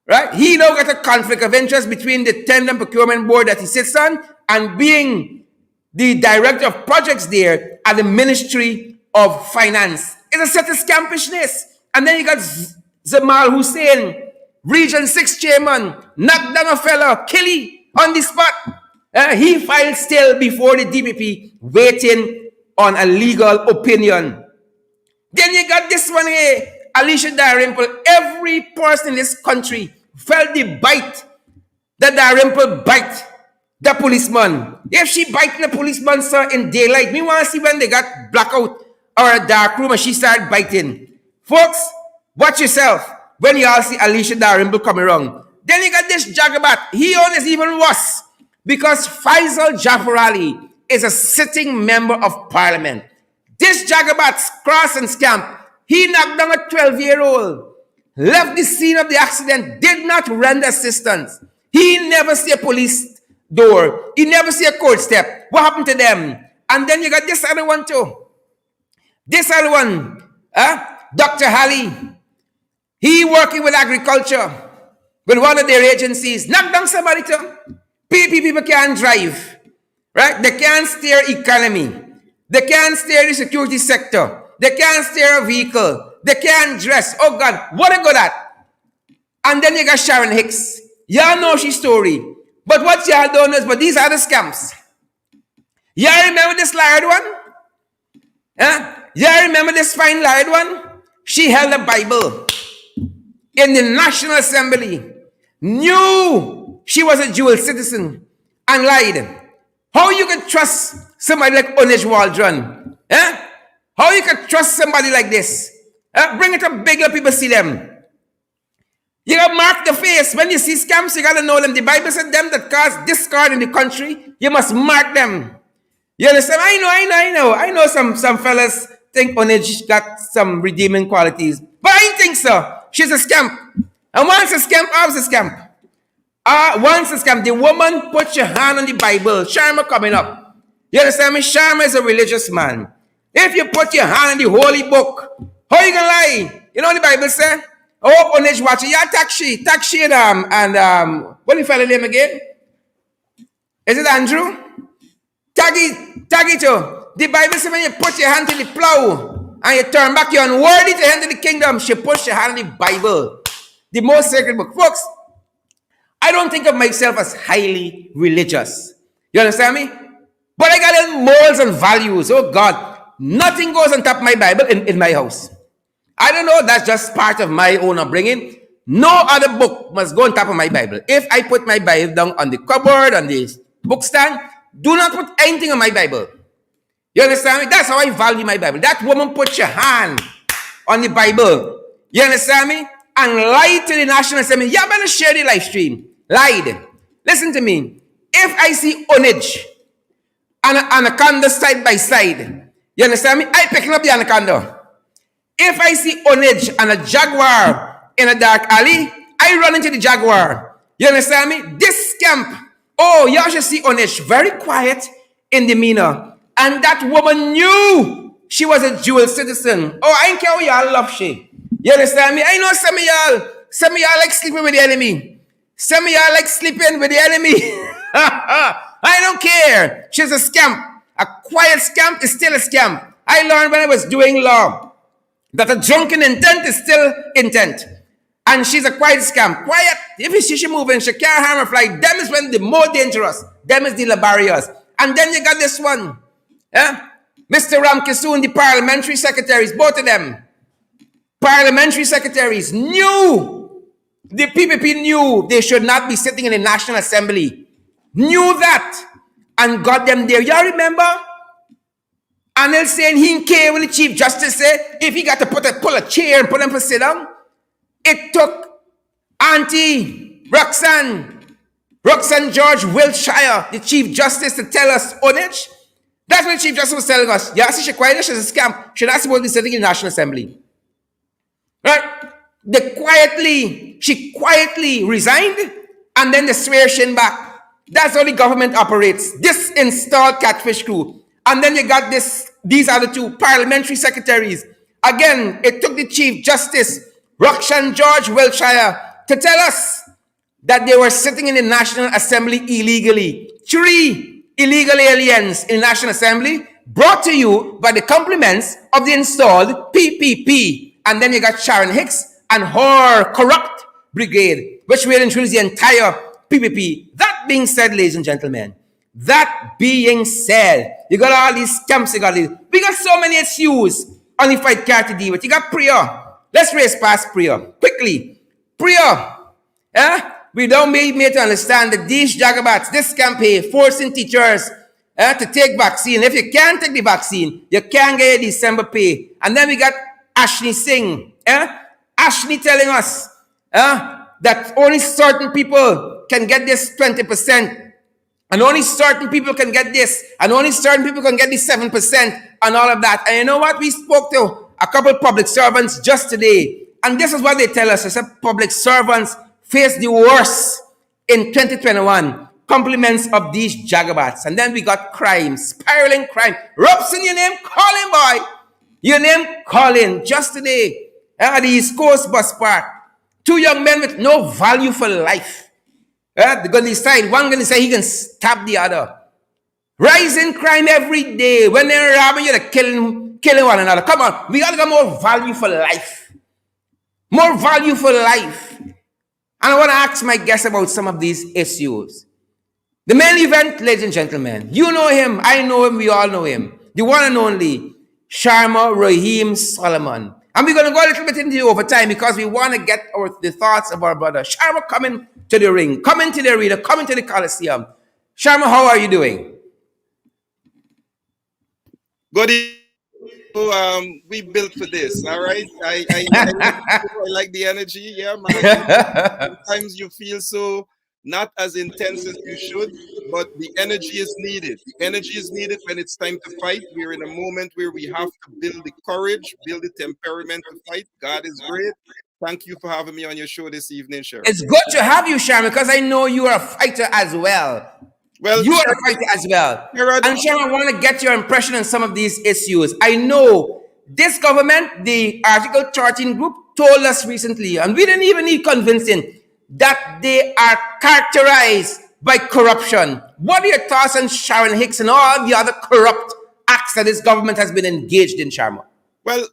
Right? He now got a conflict of interest between the tender procurement board that he sits on and being the director of projects there at the Ministry of Finance. It's a set of scampishness. And then you got Zamal Hussein, Region 6 chairman, knocked down a fella, Killy, on the spot. He filed still before the DPP, waiting on a legal opinion. Then you got this one here, Alicia Dalrymple. Every person in this country felt the bite that Dalrymple bite the policeman. If she bite the policeman, sir, in daylight, we want to see when they got blackout or a dark room and she started biting. Folks, watch yourself when you all see Alicia Dalrymple coming around. Then you got this Jagabat. He is even worse because Faisal Jafar Ali is a sitting member of parliament. This Jagabat, cross and scamp, he knocked down a 12-year-old, left the scene of the accident, did not render assistance. He never see a police door. He never see a court step. What happened to them? And then you got this other one too. This other one, Dr. Halley. He working with agriculture, with one of their agencies. Knock down somebody too. People can't drive. Right? They can't steer economy. They can't steer the security sector. They can't steer a vehicle. They can't dress. Oh God, what a good at. And then you got Sharon Hicks. Y'all know she's story. But what y'all don't know is, but these are the scams. Y'all remember this liard one? Y'all remember this fine liard one? She held a Bible in the National Assembly, knew she was a dual citizen, and lied. How you can trust somebody like Onej Waldron? How you can trust somebody like this? Bring it up big, let people see them. You gotta mark the face. When you see scams, you gotta know them. The Bible said them that cause discord in the country, you must mark them. You understand? I know some fellas think Onej got some redeeming qualities. But I don't think so. She's a scamp. And once a scamp, always a scamp. Once a scamp, the woman put your hand on the Bible. Sharma coming up. You understand me? Sharma is a religious man. If you put your hand on the holy book, how you gonna lie? You know what the Bible say? Oh, Onej watch it. Yeah, Takshi and what the fella name again? Is it Andrew? Taggy too. The Bible says when you put your hand to the plow and you turn back, you're unworthy to enter the kingdom. She puts your hand in the Bible, the most sacred book. Folks, I don't think of myself as highly religious. You understand me? But I got morals and values. Oh God, nothing goes on top of my Bible in my house. I don't know, that's just part of my own upbringing. No other book must go on top of my Bible. If I put my Bible down on the cupboard, on the book stand, do not put anything on my Bible. You understand me? That's how I value my Bible. That woman put your hand on the Bible. You understand me? And lied to the National Assembly. You better share the live stream. Lied. Listen to me. If I see Onej and an anaconda side by side, you understand me? I picking up the anaconda. If I see Onej and a jaguar in a dark alley, I run into the jaguar. You understand me? This scamp. Oh, y'all should see Onej very quiet in demeanor. And that woman knew she was a dual citizen. Oh, I don't care what y'all love she. You understand me? I know some of y'all like sleeping with the enemy. Some of y'all like sleeping with the enemy. I don't care. She's a scamp. A quiet scamp is still a scamp. I learned when I was doing law that a drunken intent is still intent. And she's a quiet scamp. Quiet. If you see she moving, she can't harm or fly. Them is when the more dangerous. Them is the laborious. And then you got this one. Mr. Ramkisoon, the parliamentary secretaries, both of them. Parliamentary secretaries knew, the PPP knew they should not be sitting in the National Assembly. Knew that. And got them there. Y'all remember? Anil saying he came when the Chief Justice said, if he got to pull a chair and put them to sit down, it took Auntie Roxanne George Wiltshire, the Chief Justice, to tell us, Onej, that's what the Chief Justice was telling us. Yeah, see, she's quiet, she's a scam. She's not supposed to be sitting in the National Assembly. Right? She quietly resigned, and then they swear shin back. That's how the government operates. This installed catfish crew. And then you got these are the two parliamentary secretaries. Again, it took the Chief Justice, Roxanne George Wiltshire, to tell us that they were sitting in the National Assembly illegally. 3 illegal aliens in the National Assembly, brought to you by the compliments of the installed PPP. And then you got Sharon Hicks and her corrupt brigade, which will introduce the entire PPP. That being said, ladies and gentlemen, that being said, you got all these scamps, we got so many issues on the fight card to deal with. You got Priya. Let's race past Priya quickly. Priya, we don't need me to understand that these jagabats, this campaign, forcing teachers to take vaccine. If you can't take the vaccine, you can't get a December pay. And then we got Ashley Singh. Ashley telling us that only certain people can get this 20%. And only certain people can get this. And only certain people can get the 7% and all of that. And you know what? We spoke to a couple public servants just today. And this is what they tell us. They said public servants face the worst in 2021. Compliments of these jagabats. And then we got crime, spiraling crime. Robson, your name, Colin, boy. Your name, Colin. Just today, at the East Coast bus park. Two young men with no value for life. They're going to decide. One going to say he can stab the other. Rising crime every day. When they're robbing you, they're killing one another. Come on. We got to get more value for life. More value for life. And I want to ask my guests about some of these issues. The main event, ladies and gentlemen. You know him. I know him. We all know him. The one and only Sharma Raheem Solomon. And we're going to go a little bit into the overtime because we want to get the thoughts of our brother. Sharma coming to the ring, coming to the arena, coming to the Coliseum. Sharma, how are you doing? Good evening. We built for this, all right? I like the energy, yeah, man. Sometimes you feel so not as intense as you should, but the energy is needed. The energy is needed when it's time to fight. We're in a moment where we have to build the courage, build the temperament to fight. God is great. Thank you for having me on your show this evening, Sharma. It's good to have you, Sharma, because I know you are a fighter as well. Well, you are a fighter as well. And Sharma, I want to get your impression on some of these issues. I know this government, the Article 13 group, told us recently, and we didn't even need convincing, that they are characterized by corruption. What are your thoughts on Sharon Hicks and all the other corrupt acts that this government has been engaged in, Sharma? Well,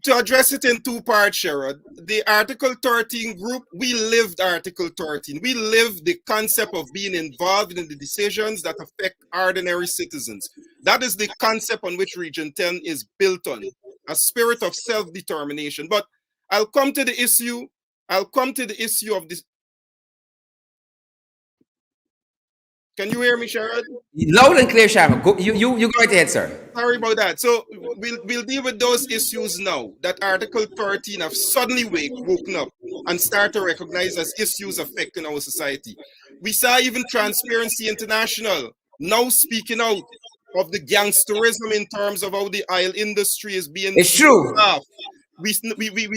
to address it in two parts, Sherrod, the Article 13 group, we lived Article 13. We lived the concept of being involved in the decisions that affect ordinary citizens. That is the concept on which Region 10 is built on, a spirit of self-determination. But I'll come to the issue of this. Can you hear me, Sherrod? Loud and clear, Sharma. You go right ahead, sir. Sorry about that. So we'll deal with those issues now that Article 13 have suddenly woken up and start to recognize as issues affecting our society. We saw even Transparency International now speaking out of the gangsterism in terms of how the oil industry is being. It's true. We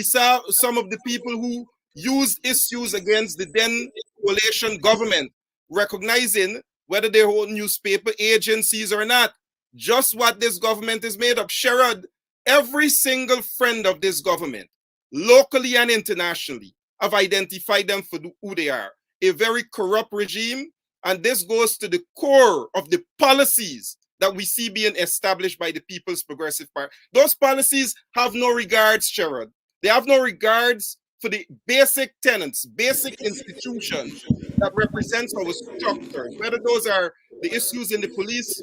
saw some of the people who used issues against the then coalition government, recognizing whether they hold newspaper agencies or not, just what this government is made of. Sherrod, every single friend of this government, locally and internationally, have identified them for who they are. A very corrupt regime, and this goes to the core of the policies that we see being established by the People's Progressive Party. Those policies have no regards, Sherrod. They have no regards for the basic tenants, basic institutions that represents our structures, whether those are the issues in the Police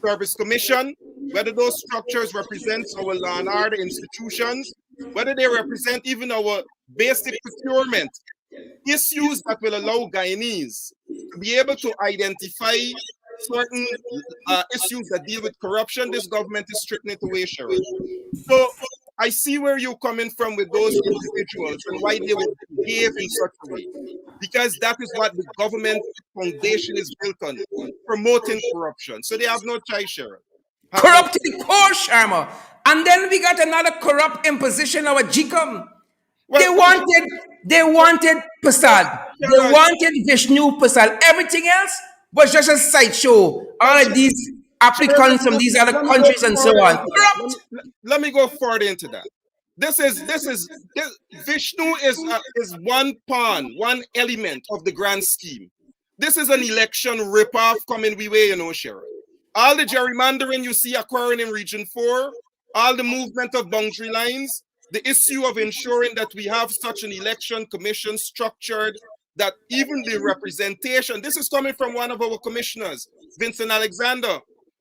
Service Commission, whether those structures represent our law and order institutions, whether they represent even our basic procurement, issues that will allow Guyanese to be able to identify certain issues that deal with corruption. This government is stripping it away, Sherrod. So I see where you're coming from with those individuals and why they would behave in such a way. Because that is what the government foundation is built on, promoting corruption. So they have no choice, Sherrod. Corrupt to the core, Sharma. And then we got another corrupt imposition, our GCOM. Well, they wanted Prasad. They wanted Vishnu Prasad. Everything else was just a sideshow. All of these applicants from these other countries and so on. Let me go further into that. Vishnu is one pawn, one element of the grand scheme. This is an election ripoff coming we way, Sherrod. All the gerrymandering you see occurring in Region 4, all the movement of boundary lines, the issue of ensuring that we have such an election commission structured that even the representation, this is coming from one of our commissioners, Vincent Alexander,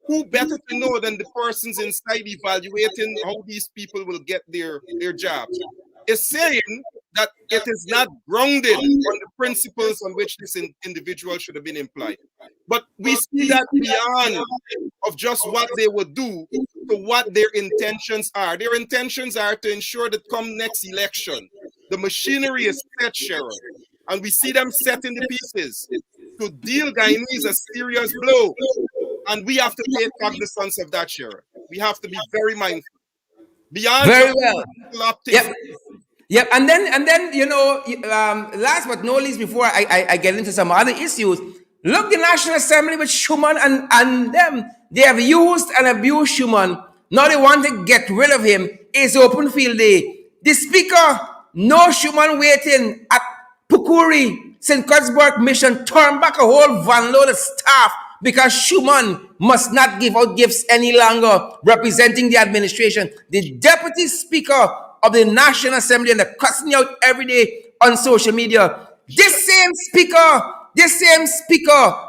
who better to know than the persons inside evaluating how these people will get their jobs, is saying that it is not grounded on the principles on which this individual should have been employed. But we see that beyond of just what they would do to what their intentions are. Their intentions are to ensure that come next election, the machinery is set, Cheryl, and we see them setting the pieces to deal Guyanese a serious blow. And we have to take cognizance of that, Cheryl. We have to be very mindful. Beyond Very just well. optics. Yep. Yep, and then last but not least, before I get into some other issues, look, the National Assembly with Schuman and them, they have used and abused Schuman. Now they want to get rid of him. It's open field day. The speaker, no Schuman waiting at Pukuri, St. Cuthbert's Mission, turned back a whole van load of staff because Schuman must not give out gifts any longer, representing the administration. The deputy speaker of the National Assembly and they're cussing out every day on social media. This same speaker,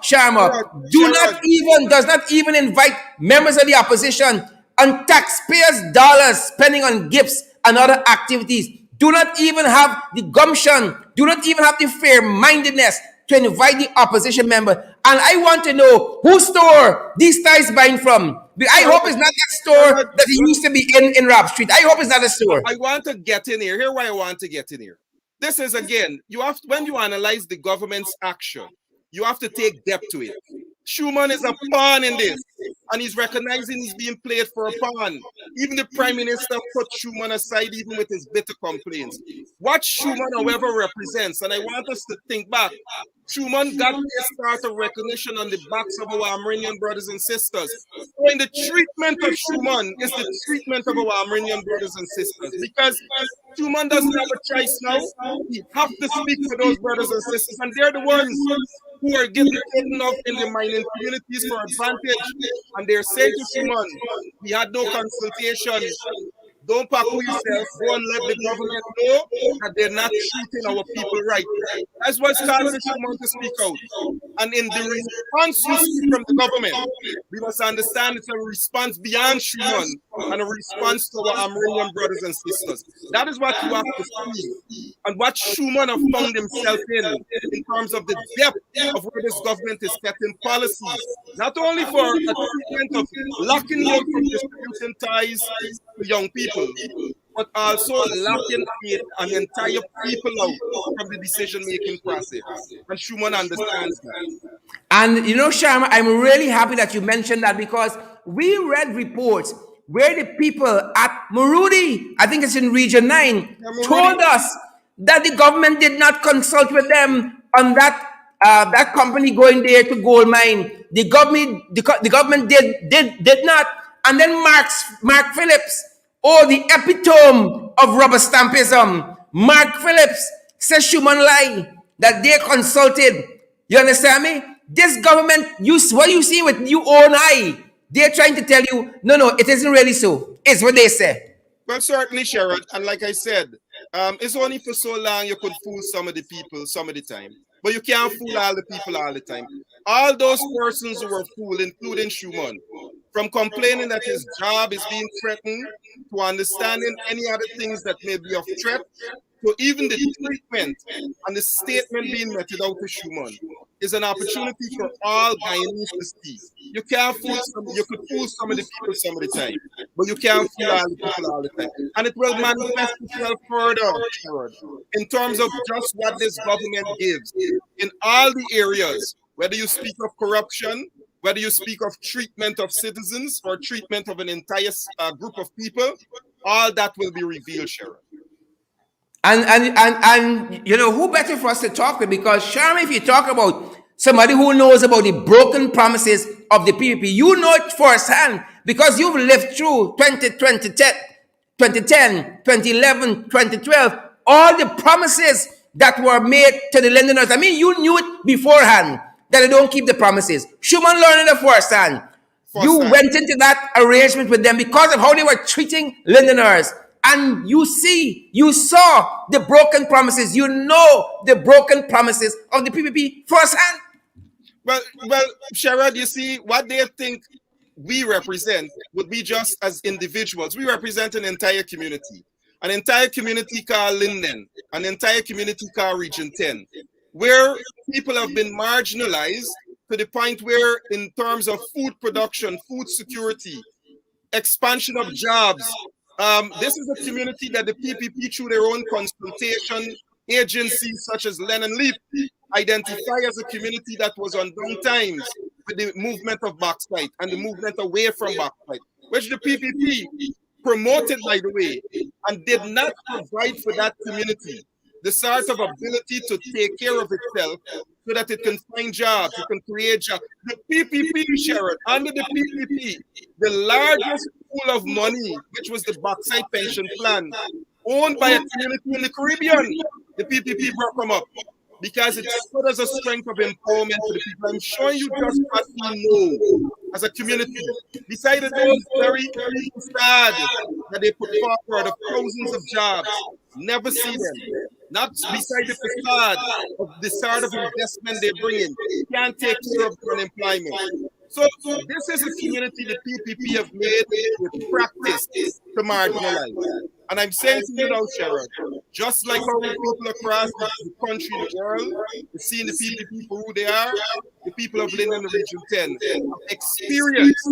Sharma, does not even invite members of the opposition on taxpayers' dollars spending on gifts and other activities. Do not even have the gumption, do not even have the fair-mindedness to invite the opposition member. And I want to know whose store these ties buying from. I hope it's not that store that he used to be in Rap Street. I hope it's not a store. I want to get in here. Here why I want to get in here. This is, again, when you analyze the government's action, you have to take depth to it. Schuman is a pawn in this, and he's recognizing he's being played for a pawn. Even the Prime Minister put Schuman aside, even with his bitter complaints. What Schuman, however, represents, and I want us to think back, Schuman got his start of recognition on the backs of our Amerindian brothers and sisters. So in the treatment of Schuman is the treatment of our Amerindian brothers and sisters, because Schuman doesn't have a choice now. He have to speak for those brothers and sisters, and they're the ones who are getting taken off in the mining communities for advantage. And they're saying to Schuman, we had no consultation. Don't pack yourself. Go and let the government know that they're not treating our people right. That's what's causing Schuman to speak out. And in the response you see from the government, we must understand it's a response beyond Schuman and a response to our Amerindian brothers and sisters. That is what you have to see. And what Schuman have found himself in terms of the depth of where this government is setting policies, not only for a treatment of locking you out from distributing ties to young people, but also locking an entire people out from the decision-making process. And Schuman understands that. And Sharma, I'm really happy that you mentioned that, because we read reports where the people at Marudi, I think it's in Region 9, told us that the government did not consult with them on that company going there to gold mine. The government did not. And then Mark Phillips, the epitome of rubber stampism. Mark Phillips says Schuman lie, that they consulted. You understand me? This government, what you see with your own eye, they're trying to tell you, no, it isn't really so. It's what they say. Well, certainly, Sharon, and like I said, it's only for so long you could fool some of the people some of the time. But you can't fool all the people all the time. All those persons who were fooled, including Schuman, from complaining that his job is being threatened, to understanding any other things that may be of threat, to even the treatment and the statement being meted out to Schuman, is an opportunity for all Guyanese to see. You can't fool you could fool some of the people some of the time, but you can't fool all the people all the time. And it will manifest itself further in terms of just what this government gives in all the areas, whether you speak of corruption, whether you speak of treatment of citizens or treatment of an entire group of people, all that will be revealed, Sharon. And who better for us to talk with? Because Sharma, if you talk about somebody who knows about the broken promises of the PPP, you know it firsthand because you've lived through 2010, 2011, 2012, all the promises that were made to the Londoners. I mean, you knew it beforehand that they don't keep the promises. Schuman learned it firsthand. for You SAN. went into that arrangement with them because of how they were treating Londoners. And you saw the broken promises. You know the broken promises of the PPP firsthand. Well, Sherrod, you see, what they think we represent would be just as individuals. We represent an entire community called Linden, an entire community called Region 10, where people have been marginalized to the point where, in terms of food production, food security, expansion of jobs, this is a community that the PPP, through their own consultation agencies such as Lennon Leap, identify as a community that was on down times with the movement of bauxite and the movement away from bauxite, which the PPP promoted, by the way, and did not provide for that community the sort of ability to take care of itself so that it can find jobs, it can create jobs. The PPP, Sharon, under the PPP, the largest pool of money, which was the bauxite pension plan, owned by a community in the Caribbean, the PPP broke them up because it stood as a strength of empowerment to the people. I'm showing you just what we know as a community. Besides those very sad that they put forward of thousands of jobs, never see them. Not beside the facade of the sort of investment they bring in. Can't take care of the unemployment. So this is a community the PPP have made with practice to marginalize. And I'm saying to you now, Sharon, just like how people across the country, the world, are seeing the PPP for who they are, the people of Linden Region 10 have experienced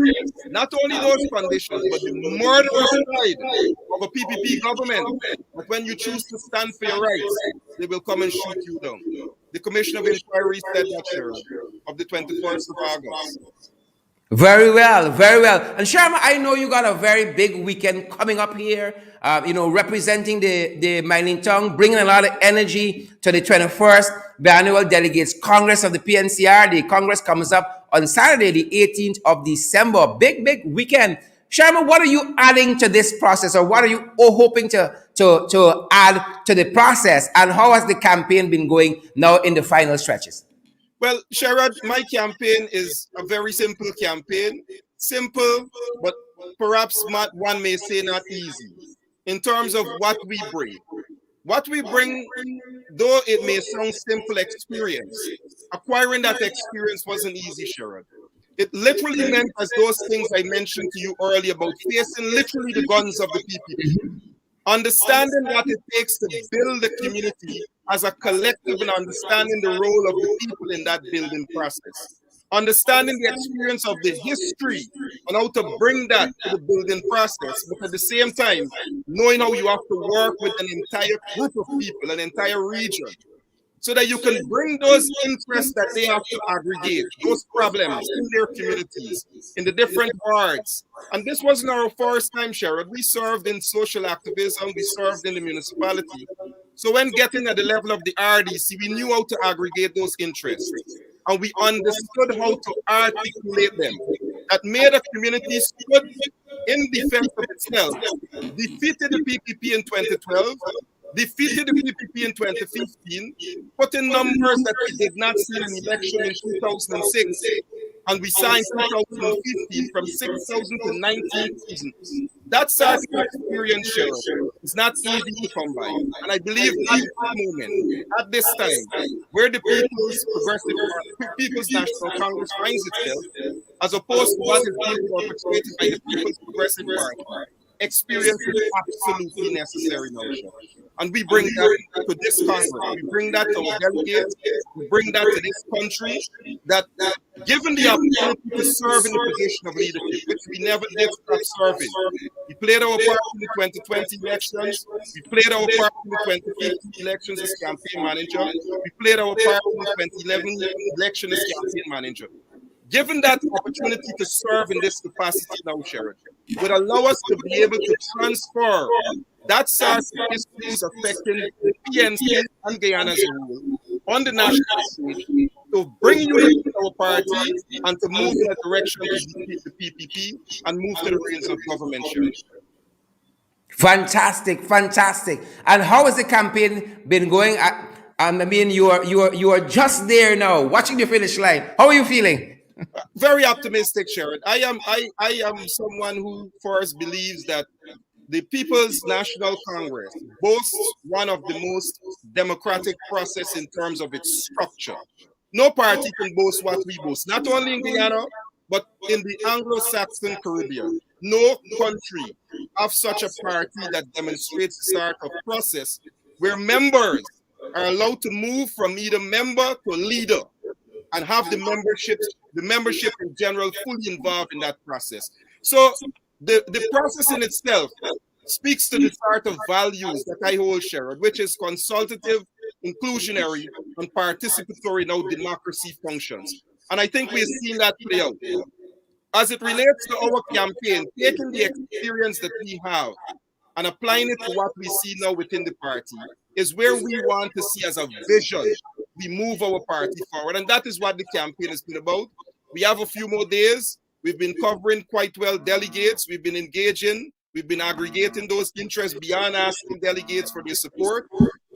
not only those conditions, but the murderous side of a PPP government. But when you choose to stand for your rights, they will come and shoot you down. The Commission of Inquiry said that, Sharon, of the 21st of August. Very well, very well. And Sharma, I know you got a very big weekend coming up here, representing the mining tongue, bringing a lot of energy to the 21st Biannual Delegates Congress of the PNCR. The Congress comes up on Saturday, the 18th of December. Big, big weekend. Sharma, what are you adding to this process, or what are you hoping to add to the process? And how has the campaign been going now in the final stretches? Well, Sherrod, my campaign is a very simple campaign. Simple, but perhaps one may say not easy in terms of what we bring. What we bring, though it may sound simple experience, acquiring that experience wasn't easy, Sherrod. It literally meant, as those things I mentioned to you earlier, about facing literally the guns of the PPP. Understanding what it takes to build a community as a collective and understanding the role of the people in that building process. Understanding the experience of the history and how to bring that to the building process, but at the same time, knowing how you have to work with an entire group of people, an entire region, so that you can bring those interests that they have to aggregate, those problems in their communities, in the different wards. And this wasn't our first time, Sherrod. We served in social activism, we served in the municipality. So when getting at the level of the RDC, we knew how to aggregate those interests. And we understood how to articulate them. That made a community stood in defense of itself, defeated the PPP in 2012, defeated the PPP in 2015, put in numbers that we did not see in an election in 2006, and we saw in 2015 from 6,000 to 19,000. That sort of experience, Cheryl, is not easy to come by. And I believe at this moment, at this time, where the People's National Congress finds itself, as opposed to what is being perpetrated by the People's Progressive Party, experience is absolutely necessary now, Cheryl. And we bring that to this Congress. We bring that to our delegates. We bring that to this country. That given the opportunity to serve in the position of leadership, which we never did stop serving. We played our part in the 2020 elections. We played our part in the 2015 elections as campaign manager. We played our part in the 2011 election as campaign manager. Given that opportunity to serve in this capacity now, Sharon, would allow us to be able to transfer that sort of issues affecting the PNC and Guyana as a whole on the national stage to bring unity to our party and to move in a direction to defeat the PPP and move to the reins of government, Sharon. Fantastic, fantastic. And how has the campaign been going? I mean, you are just there now, watching the finish line. How are you feeling? Very optimistic, Sharon. I am someone who first believes that the People's National Congress boasts one of the most democratic process in terms of its structure. No party can boast what we boast, not only in Guyana, but in the Anglo-Saxon Caribbean. No country have such a party that demonstrates the sort of process where members are allowed to move from either member to leader and have the membership in general fully involved in that process. So the process in itself speaks to the sort of values that I hold, Sherrod, which is consultative, inclusionary, and participatory in how democracy functions. And I think we've seen that play out. As it relates to our campaign, taking the experience that we have and applying it to what we see now within the party is where we want to see as a vision. We move our party forward. And that is what the campaign has been about. We have a few more days. We've been covering quite well delegates. We've been engaging. We've been aggregating those interests beyond asking delegates for their support.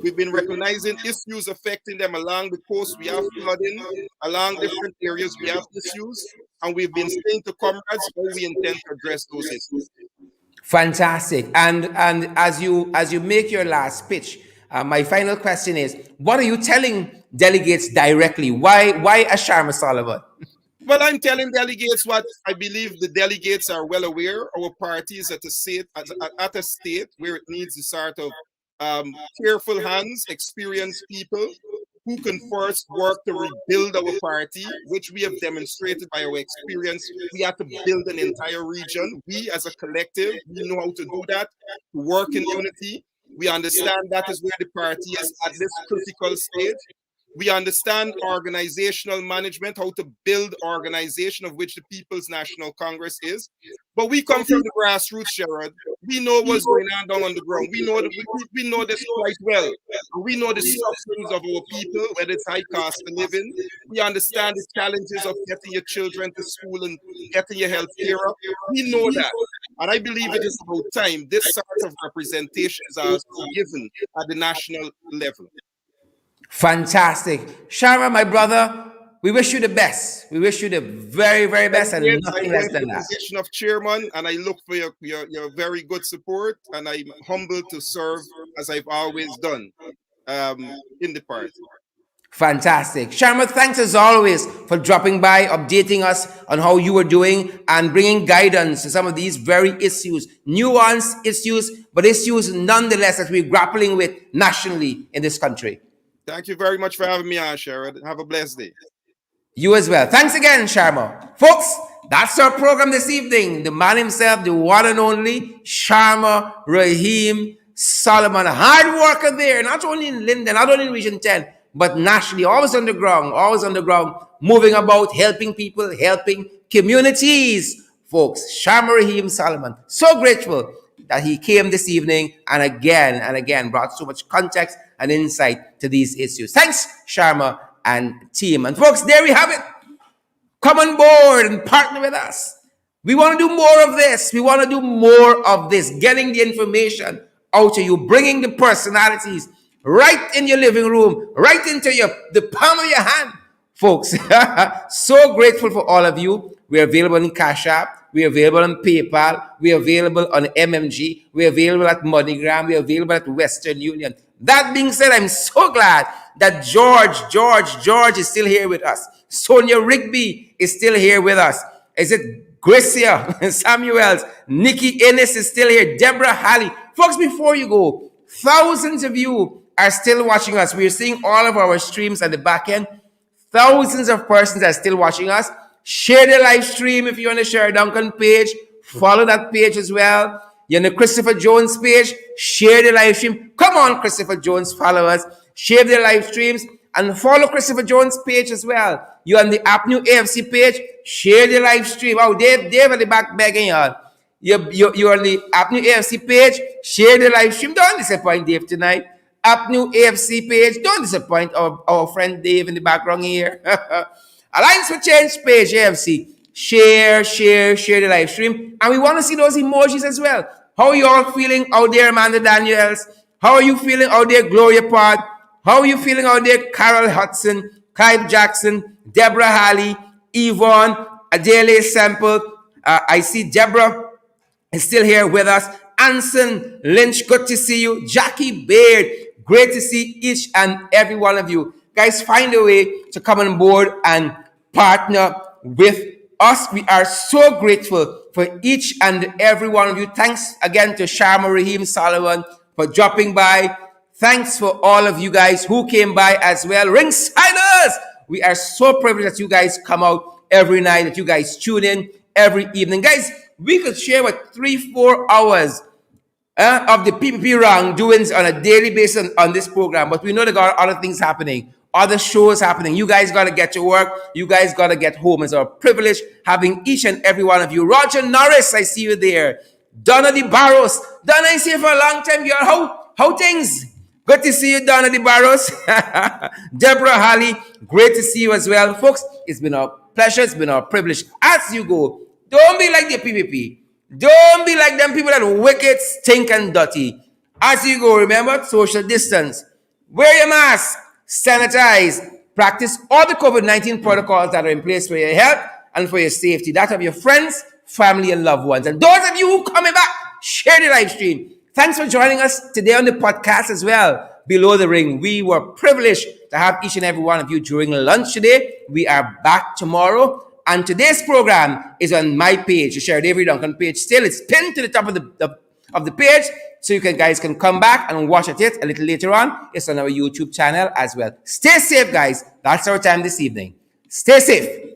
We've been recognizing issues affecting them along the coast. We have flooding. Along different areas, we have issues. And we've been saying to comrades how we intend to address those issues. Fantastic. And as you make your last pitch, my final question is: what are you telling delegates directly? Why a Sharma Solomon? Well, I'm telling delegates what I believe the delegates are well aware. Our party is at a state where it needs the sort of careful hands, experienced people who can first work to rebuild our party, which we have demonstrated by our experience. We have to build an entire region. We as a collective, we know how to do that, to work in unity. We understand that is where the party is at this critical stage. We understand organizational management, how to build organization, of which the People's National Congress is. But we come from the grassroots, Sherrod. We know what's going on down on the ground. We know this quite well. We know the sufferings of our people, whether it's high cost of living. We understand the challenges of getting your children to school and getting your health care up. We know that. And I believe it is about time this sort of representation is also given at the national level. Fantastic. Sharma, my brother, we wish you the best. We wish you the very, very best and Yes, nothing I less went to than the that. position of chairman, and I look for your very good support, and I'm humbled to serve as I've always done in the party. Fantastic. Sharma, thanks as always for dropping by, updating us on how you are doing and bringing guidance to some of these very issues, nuanced issues, but issues nonetheless that we're grappling with nationally in this country. Thank you very much for having me on, Sherrod. Have a blessed day. You as well. Thanks again, Sharma. Folks, that's our program this evening. The man himself, the one and only Sharma Rahim Solomon. A hard worker there, not only in Linden, not only in Region 10, but nationally, always on the ground, moving about, helping people, helping communities. Folks, Sharma Rahim Solomon. So grateful that he came this evening and again brought so much context and insight to these issues. Thanks, Sharma and team. And folks, there we have it. Come on board and partner with us. We want to do more of this. We want to do more of this, getting the information out to you, bringing the personalities right in your living room, right into the palm of your hand. Folks, so grateful for all of you. We're available in Cash App. We're available on PayPal. We're available on MMG. We're available at MoneyGram. We're available at Western Union. That being said, I'm so glad that George is still here with us. Sonia Rigby is still here with us. Is it Gracia Samuels? Nikki Ennis is still here. Deborah Halley. Folks, before you go, thousands of you are still watching us. We're seeing all of our streams at the back end. Thousands of persons are still watching us. Share the live stream if you're on the Share Duncan page. Follow that page as well. You're on the Christopher Jones page. Share the live stream. Come on, Christopher Jones, follow us. Share the live streams and follow Christopher Jones' page as well. You're on the App New AFC page. Share the live stream. Oh, Dave at the back begging y'all. You're on the App New AFC page. Share the live stream. Don't disappoint Dave tonight. App New AFC page. Don't disappoint our friend Dave in the background here. Alliance for Change page, AFC. Share the live stream. And we want to see those emojis as well. How are you all feeling out there, Amanda Daniels? How are you feeling out there, Gloria Pod? How are you feeling out there, Carol Hudson, Clive Jackson, Deborah Halley, Yvonne, Adele Sample. I see Deborah is still here with us. Anson Lynch, good to see you. Jackie Baird, great to see each and every one of you. Guys, find a way to come on board and partner with us. We are so grateful for each and every one of you. Thanks again to Sharma Raheem Solomon for dropping by. Thanks for all of you guys who came by as well. Ringsiders, we are so privileged that you guys come out every night, that you guys tune in every evening. Guys, we could share what 3-4 hours of the PPP wrongdoings on a daily basis on this program, but we know there are other things happening, other shows happening. You guys got to get to work. You guys got to get home. It's our privilege having each and every one of you. Roger Norris, I see you there. Donna De Barros. Donna, I see you for a long time, girl. How things? Good to see you, Donna De Barros. Deborah Halley, great to see you as well. Folks, it's been our pleasure. It's been our privilege. As you go, don't be like the PPP. Don't be like them people that wicked, stink, and dirty. As you go, remember, social distance. Wear your mask. Sanitize. Practice all the COVID-19 protocols that are in place for your health and for your safety. That of your friends, family, and loved ones. And those of you who coming back, share the live stream. Thanks for joining us today on the podcast as well. Below the Ring, we were privileged to have each and every one of you during lunch today. We are back tomorrow. And today's program is on my page, the Sheriff Avery Duncan page. Still, it's pinned to the top of the page, so you guys can come back and watch it a little later on. It's on our YouTube channel as well. Stay safe, guys. That's our time this evening. Stay safe.